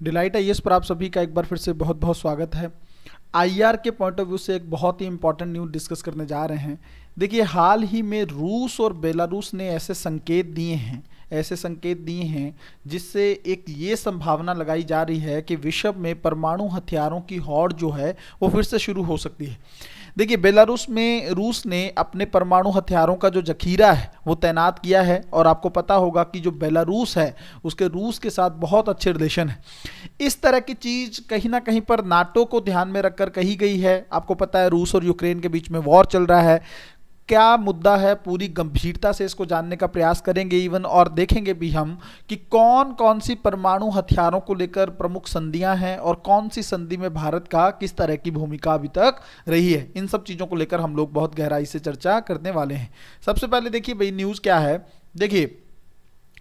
Delight IAS पर आप सभी का एक बार फिर से बहुत बहुत स्वागत है। आईआर के पॉइंट ऑफ व्यू से एक बहुत ही इंपॉर्टेंट न्यूज़ डिस्कस करने जा रहे हैं। देखिए, हाल ही में रूस और बेलारूस ने ऐसे संकेत दिए हैं जिससे एक ये संभावना लगाई जा रही है कि विश्व में परमाणु हथियारों की होड़ जो है वो फिर से शुरू हो सकती है। देखिए, बेलारूस में रूस ने अपने परमाणु हथियारों का जो जखीरा है वो तैनात किया है और आपको पता होगा कि जो बेलारूस है उसके रूस के साथ बहुत अच्छे रिलेशन है। इस तरह की चीज कहीं ना कहीं पर नाटो को ध्यान में रखकर कही गई है। आपको पता है रूस और यूक्रेन के बीच में वॉर चल रहा है। क्या मुद्दा है, पूरी गंभीरता से इसको जानने का प्रयास करेंगे इवन, और देखेंगे भी हम कि कौन कौन सी परमाणु हथियारों को लेकर प्रमुख संधियां हैं और कौन सी संधि में भारत का किस तरह की भूमिका अभी तक रही है। इन सब चीज़ों को लेकर हम लोग बहुत गहराई से चर्चा करने वाले हैं। सबसे पहले देखिए भाई, न्यूज़ क्या है। देखिए,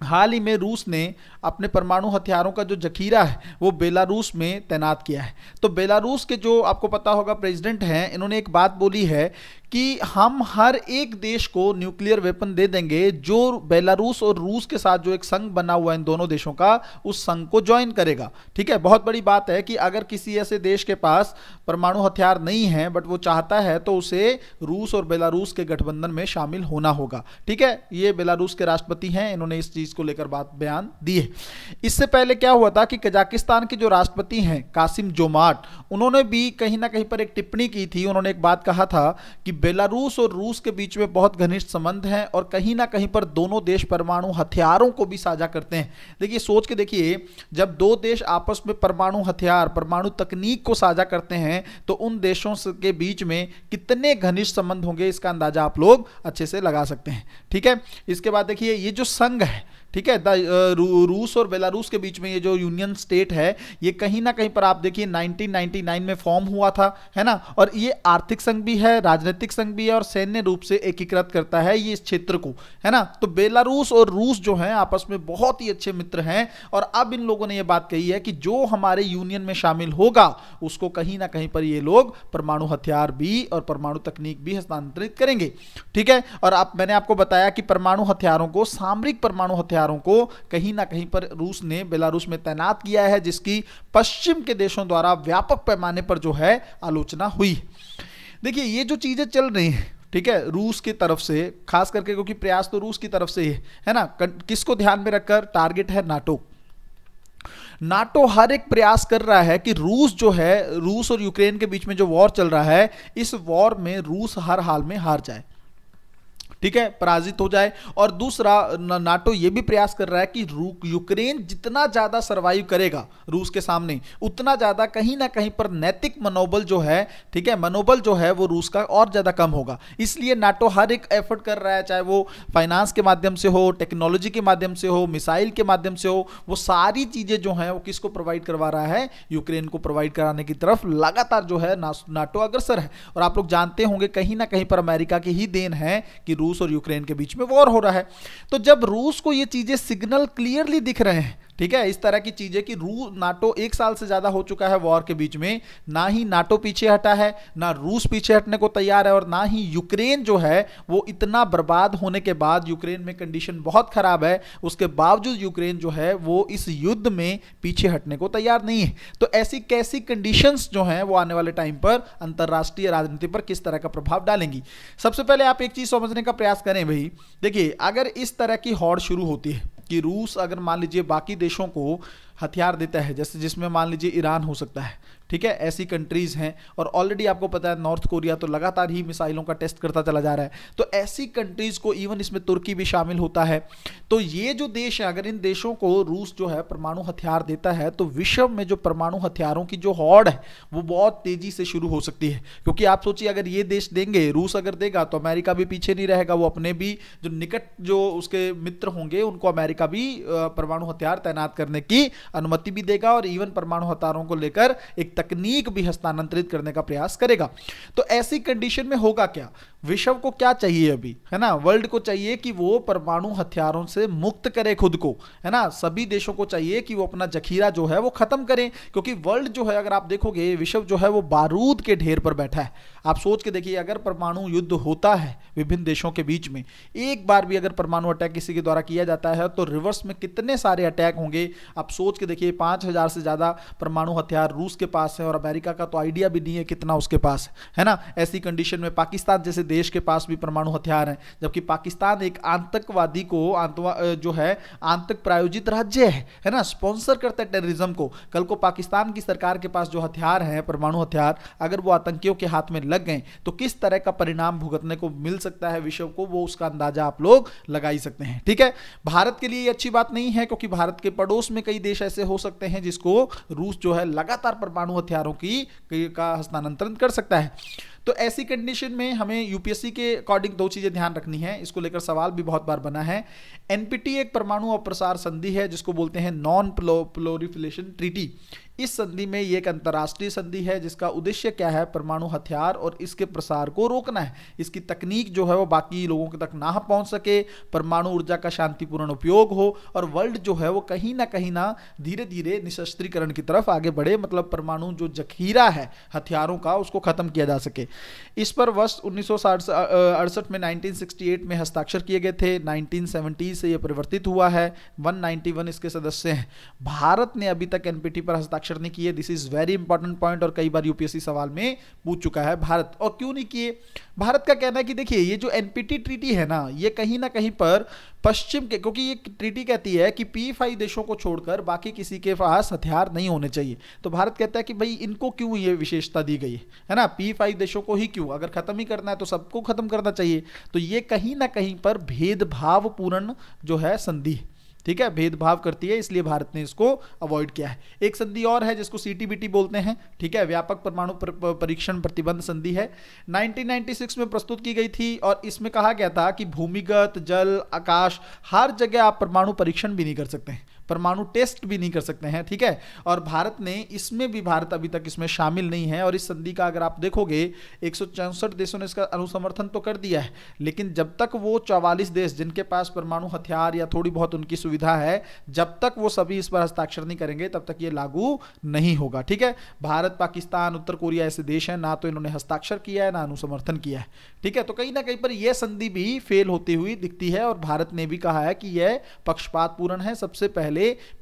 हाल ही में रूस ने अपने परमाणु हथियारों का जो जखीरा है वो बेलारूस में तैनात किया है। तो बेलारूस के जो आपको पता होगा प्रेसिडेंट हैं, इन्होंने एक बात बोली है कि हम हर एक देश को न्यूक्लियर वेपन दे देंगे जो बेलारूस और रूस के साथ जो एक संघ बना हुआ है इन दोनों देशों का, उस संघ को ज्वाइन करेगा। ठीक है, बहुत बड़ी बात है कि अगर किसी ऐसे देश के पास परमाणु हथियार नहीं है बट वो चाहता है तो उसे रूस और बेलारूस के गठबंधन में शामिल होना होगा। ठीक है, ये बेलारूस के राष्ट्रपति हैं, इन्होंने इस चीज को लेकर बात बयान दी है। इससे पहले क्या हुआ था कि कजाकिस्तान के जो राष्ट्रपति हैं कासिम जोमार्ट, उन्होंने भी कहीं ना कहीं पर एक टिप्पणी की थी। उन्होंने एक बात कहा था कि बेलारूस और रूस के बीच में बहुत घनिष्ठ संबंध हैं और कहीं ना कहीं पर दोनों देश परमाणु हथियारों को भी साझा करते हैं। देखिए, सोच के देखिए, जब दो देश आपस में परमाणु हथियार, परमाणु तकनीक को साझा करते हैं तो उन देशों के बीच में कितने घनिष्ठ संबंध होंगे, इसका अंदाजा आप लोग अच्छे से लगा सकते हैं। ठीक है, इसके बाद देखिए, ये जो संघ है, ठीक है, रूस और बेलारूस के बीच में ये जो यूनियन स्टेट है, ये कहीं ना कहीं पर आप देखिए 1999 में फॉर्म हुआ था, है ना। और ये आर्थिक संघ भी है, राजनीतिक संघ भी है और सैन्य रूप से एकीकृत करता है ये इस क्षेत्र को, है ना। तो बेलारूस और रूस जो है आपस में बहुत ही अच्छे मित्र हैं और अब इन लोगों ने ये बात कही है कि जो हमारे यूनियन में शामिल होगा उसको कहीं ना कहीं पर ये लोग परमाणु हथियार भी और परमाणु तकनीक भी हस्तांतरित करेंगे। ठीक है, और अब मैंने आपको बताया कि परमाणु हथियारों को, सामरिक परमाणु हथियारों को कहीं ना कहीं पर रूस ने बेलारूस में तैनात किया है, जिसकी पश्चिम के देशों द्वारा व्यापक पैमाने पर जो है आलोचना हुई। देखिए, ये जो चीजें चल रही हैं, ठीक है, रूस की तरफ से खास करके, क्योंकि प्रयास तो रूस की तरफ से ही है ना। किसको ध्यान में रखकर? टारगेट है नाटो। नाटो हर एक प्रयास कर रहा है कि रूस जो है, रूस और यूक्रेन के बीच में जो वॉर चल रहा है, इस वॉर में रूस हर हाल में हार जाए, ठीक है, पराजित हो जाए। और दूसरा, नाटो ये भी प्रयास कर रहा है कि यूक्रेन जितना ज्यादा सरवाइव करेगा रूस के सामने, उतना ज्यादा कहीं ना कहीं पर नैतिक मनोबल जो है, ठीक है, मनोबल जो है वो रूस का और ज्यादा कम होगा। इसलिए नाटो हर एक एफर्ट कर रहा है, चाहे वो फाइनेंस के माध्यम से हो, टेक्नोलॉजी के माध्यम से हो, मिसाइल के माध्यम से हो, वो सारी चीजें जो है वो किसको प्रोवाइड करवा रहा है? यूक्रेन को प्रोवाइड कराने की तरफ लगातार जो है नाटो अग्रसर है। और आप लोग जानते होंगे कहीं ना कहीं पर अमेरिका की ही देन है कि रूस और यूक्रेन के बीच में वॉर हो रहा है। तो जब रूस को ये चीजें सिग्नल क्लियरली दिख रहे हैं, ठीक है, इस तरह की चीजें कि नाटो 1 साल से ज्यादा हो चुका है वॉर के बीच में, ना ही नाटो पीछे हटा है, ना रूस पीछे हटने को तैयार है, और ना ही यूक्रेन जो है वो इतना बर्बाद होने के बाद, यूक्रेन में कंडीशन बहुत खराब है, उसके बावजूद यूक्रेन जो है वो इस युद्ध में पीछे हटने को तैयार नहीं है। तो ऐसी कैसी कंडीशंस जो हैं वो आने वाले टाइम पर अंतरराष्ट्रीय राजनीति पर किस तरह का प्रभाव डालेंगी? सबसे पहले आप एक चीज समझने का प्रयास करें भाई। देखिए, अगर इस तरह की होड़ शुरू होती है कि रूस अगर मान लीजिए बाकी देशों को हथियार देता है, जैसे जिसमें मान लीजिए ईरान हो सकता है, ठीक है, ऐसी कंट्रीज हैं, और ऑलरेडी आपको पता है नॉर्थ कोरिया तो लगातार ही मिसाइलों का टेस्ट करता चला जा रहा है, तो ऐसी कंट्रीज को, इवन इसमें तुर्की भी शामिल होता है। तो ये जो देश है, अगर इन देशों को रूस जो है परमाणु हथियार देता है तो विश्व में जो परमाणु हथियारों की जो होड़ है वो बहुत तेजी से शुरू हो सकती है। क्योंकि आप सोचिए, अगर ये देश देंगे, रूस अगर देगा तो अमेरिका भी पीछे नहीं रहेगा, वो अपने भी जो निकट जो उसके मित्र होंगे उनको अमेरिका भी परमाणु हथियार तैनात करने की अनुमति भी देगा और इवन परमाणु हथियारों को लेकर एक तकनीक भी हस्तांतरित करने का प्रयास करेगा। तो ऐसी कंडीशन में होगा क्या? विश्व को क्या चाहिए अभी, है ना, वर्ल्ड को चाहिए कि वो परमाणु हथियारों से मुक्त करे खुद को, है ना। सभी देशों को चाहिए कि वो अपना जखीरा जो है वो खत्म करें, क्योंकि वर्ल्ड जो है, अगर आप देखोगे, विश्व जो है वो बारूद के ढेर पर बैठा है। आप सोच के देखिए, अगर परमाणु युद्ध होता है विभिन्न देशों के बीच में, एक बार भी अगर परमाणु अटैक किसी के द्वारा किया जाता है तो रिवर्स में कितने सारे अटैक होंगे। आप सोच के देखिए, 5,000 से ज्यादा परमाणु हथियार रूस के पास है, और अमेरिका का तो आइडिया भी नहीं है कितना उसके पास है ना। ऐसी कंडीशन में पाकिस्तान जैसे देश के पास भी परमाणु हथियार हैं, जबकि पाकिस्तान एक आतंकवादी को जो है आतंक प्रायोजित राज्य है ना, स्पॉन्सर करता है टेररिज्म को। कल को पाकिस्तान की सरकार के पास जो हथियार हैं, परमाणु हथियार, अगर वो आतंकियों के हाथ में लग गए तो किस तरह का परिणाम भुगतने को मिल सकता है विश्व को, वो उसका अंदाजा आप लोग लगा ही सकते हैं। ठीक है, भारत के लिए ये अच्छी बात नहीं है, क्योंकि भारत के पड़ोस में कई देश ऐसे हो सकते हैं जिसको रूस जो है लगातार परमाणु हथियारों का हस्तांतरण कर सकता है। तो ऐसी कंडीशन में हमें यूपीएससी के अकॉर्डिंग दो चीजें ध्यान रखनी है, इसको लेकर सवाल भी बहुत बार बना है। एनपीटी एक परमाणु अप्रसार संधि है जिसको बोलते हैं नॉन प्रोलिफरेशन ट्रीटी। इस संधि में ये एक अंतर्राष्ट्रीय संधि है जिसका उद्देश्य क्या है, परमाणु हथियार और इसके प्रसार को रोकना है। इसकी तकनीक जो है वो बाकी लोगों तक ना पहुंच सके, परमाणु ऊर्जा का शांतिपूर्ण उपयोग हो, और वर्ल्ड जो है वो कहीं ना धीरे धीरे निशस्त्रीकरण की तरफ आगे बढ़े, मतलब परमाणु जो जखीरा है हथियारों का उसको खत्म किया जा सके। इस पर वर्ष 1968 में 1968 में हस्ताक्षर किए गए थे, 1970 से यह परिवर्तित हुआ है। 191 इसके सदस्य हैं। भारत ने अभी तक एनपीटी पर हस्ताक्षर नहीं किए। This is very important point, और कई बार यूपीएससी सवाल में पूछ चुका है भारत, और क्यों नहीं किए। भारत का कहना है कि देखिए, ये जो एनपीटी ट्रीटी है ना, ये कहीं ना कहीं पर पश्चिम के, क्योंकि ये ट्रीटी कहती है कि P5 देशों को छोड़कर बाकी किसी के पास हथियार नहीं होने चाहिए। तो भारत कहता है कि भाई इनको क्यों ये विशेषता दी गई है ना, P5 देशों को ही क्यों, अगर खत्म ही करना है तो सबको खत्म करना चाहिए। तो ये कहीं ना कहीं पर भेदभावपूर्ण जो है संधि, ठीक है, भेदभाव करती है, इसलिए भारत ने इसको अवॉइड किया है। एक संधि और है जिसको सीटीबीटी बोलते हैं, ठीक है, व्यापक परमाणु परीक्षण प्रतिबंध संधि है, 1996 में प्रस्तुत की गई थी, और इसमें कहा गया था कि भूमिगत, जल, आकाश, हर जगह आप परमाणु परीक्षण भी नहीं कर सकते हैं, परमाणु टेस्ट भी नहीं कर सकते हैं, ठीक है। और भारत ने इसमें भी, भारत अभी तक इसमें शामिल नहीं है, और इस संधि का अगर आप देखोगे 164 देशों ने इसका अनुसमर्थन तो कर दिया है, लेकिन जब तक वो 44 देश जिनके पास परमाणु हथियार या थोड़ी बहुत उनकी सुविधा है, जब तक वो सभी इस पर हस्ताक्षर नहीं करेंगे तब तक ये लागू नहीं होगा। ठीक है, भारत, पाकिस्तान, उत्तर कोरिया ऐसे देश हैं, ना तो इन्होंने हस्ताक्षर किया है ना अनुसमर्थन किया है। ठीक है, तो कहीं ना कहीं पर यह संधि भी फेल होती हुई दिखती है, और भारत ने भी कहा है कि यह पक्षपातपूर्ण है। सबसे पहले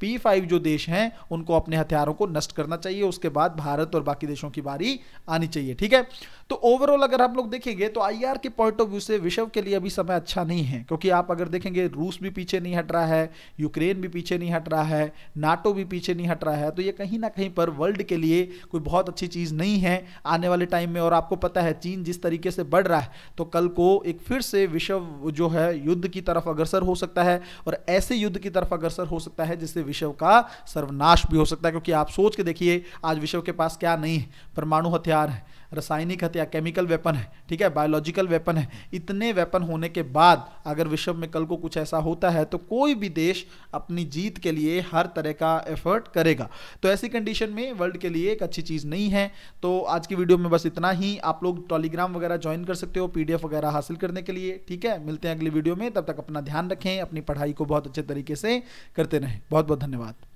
P5 जो देश हैं उनको अपने हथियारों को नष्ट करना चाहिए, उसके बाद भारत और बाकी देशों की बारी आनी चाहिए। ठीक है, तो ओवरऑल अगर आप लोग देखेंगे तो आईआर के पॉइंट ऑफ व्यू से विश्व के लिए अभी समय अच्छा नहीं है, क्योंकि आप अगर देखेंगे रूस भी पीछे नहीं हट रहा है, यूक्रेन भी पीछे नहीं हट रहा है, नाटो भी पीछे नहीं हट रहा है, तो ये कहीं ना कहीं पर वर्ल्ड के लिए कोई बहुत अच्छी चीज नहीं है आने वाले टाइम में। और आपको पता है चीन जिस तरीके से बढ़ रहा है, तो कल को एक फिर से विश्व जो है युद्ध की तरफ अग्रसर हो सकता है, और ऐसे युद्ध की तरफ अग्रसर हो सकता है जिससे विश्व का सर्वनाश भी हो सकता है। क्योंकि आप सोच के देखिए, आज विश्व के पास क्या नहीं है, परमाणु हथियार है, रासायनिक हथियार, केमिकल वेपन है, ठीक है, बायोलॉजिकल वेपन है। इतने वेपन होने के बाद अगर विश्व में कल को कुछ ऐसा होता है तो कोई भी देश अपनी जीत के लिए हर तरह का एफर्ट करेगा। तो ऐसी कंडीशन में वर्ल्ड के लिए एक अच्छी चीज नहीं है। तो आज की वीडियो में बस इतना ही। आप लोग टेलीग्राम वगैरह ज्वाइन कर सकते हो पीडीएफ वगैरह हासिल करने के लिए। ठीक है, मिलते हैं अगली वीडियो में, तब तक अपना ध्यान रखें, अपनी पढ़ाई को बहुत अच्छे तरीके से करते रहें। बहुत बहुत धन्यवाद।